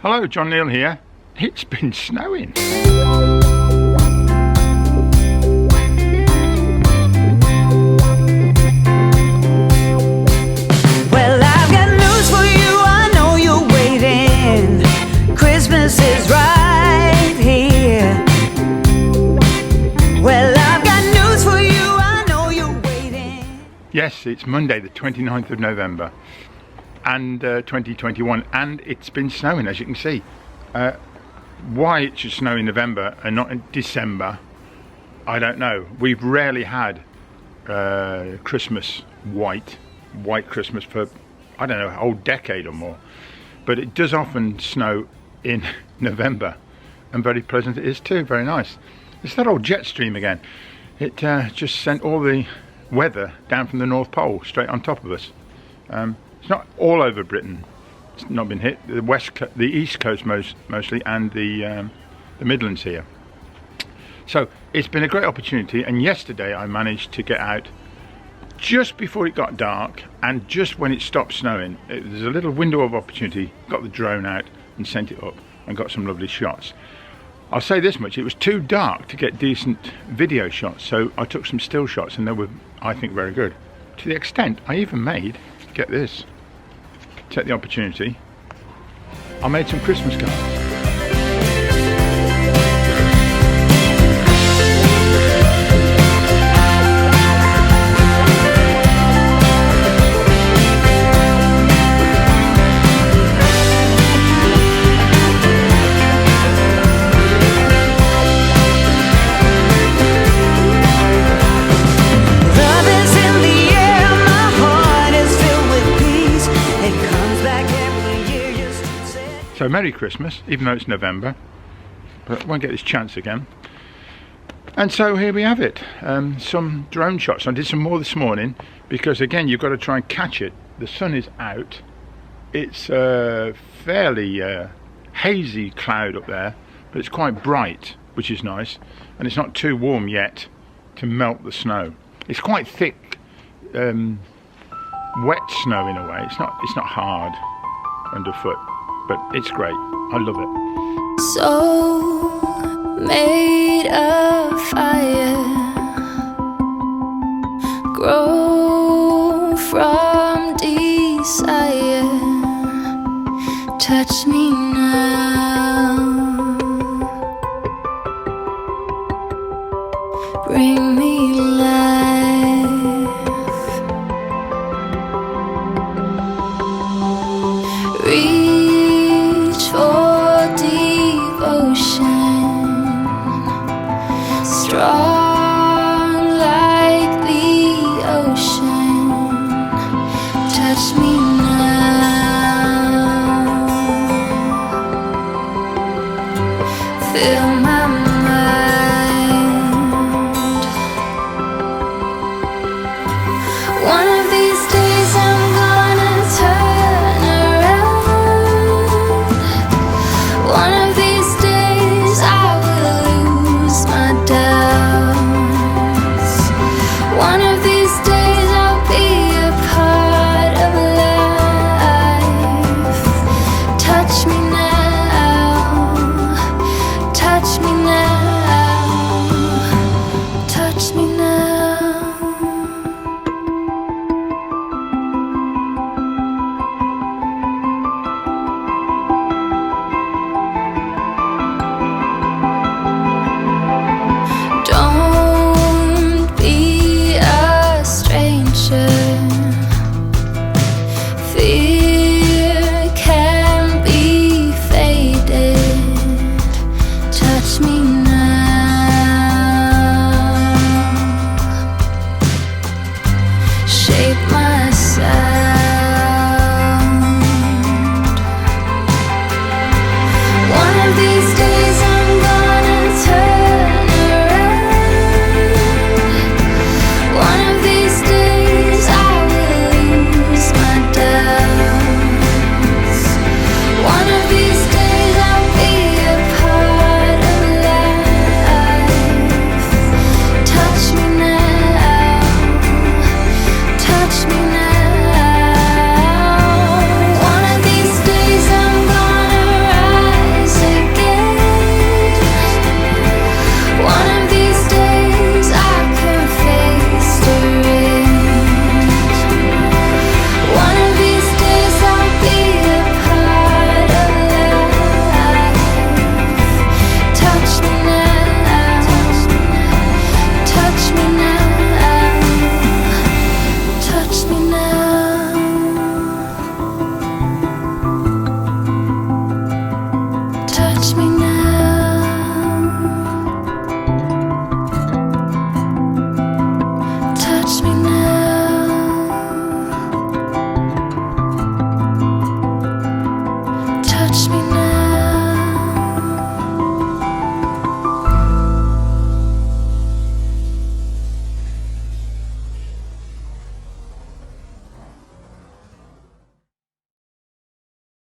Hello, John Neal here. It's been snowing. Well, I've got news for you, I know you're waiting. Christmas is right here. Well, I've got news for you, I know you're waiting. Yes, it's Monday the 29th of November and 2021, and it's been snowing, as you can see. Why it should snow in November and not in December, I don't know. We've rarely had Christmas white Christmas for, I don't know, a whole decade or more. But it does often snow in November, and very pleasant it is too, very nice. It's that old jet stream again. It just sent all the weather down from the North Pole straight on top of us. It's not all over Britain. It's not been hit. The East Coast mostly, and the Midlands here. So it's been a great opportunity, and yesterday I managed to get out just before it got dark and just when it stopped snowing. There's a little window of opportunity. Got the drone out and sent it up and got some lovely shots. I'll say this much, it was too dark to get decent video shots, so I took some still shots and they were, I think, very good. To the extent I even made, get this, take the opportunity, I made some Christmas cards. So Merry Christmas, even though it's November, but won't get this chance again. And so here we have it, some drone shots. I did some more this morning because, again, you've got to try and catch it. The sun is out. It's a fairly hazy cloud up there, but it's quite bright, which is nice, and it's not too warm yet to melt the snow. It's quite thick, wet snow in a way. It's not hard underfoot. But it's great. I love it. So made of fire, grow from desire. Touch me now, bring me life. For devotion, strong like the ocean. Touch me now, fill my mind. One of these days I'm gonna turn around. One of these days I will lose my doubts. One of these days I'll be a part of life. Touch me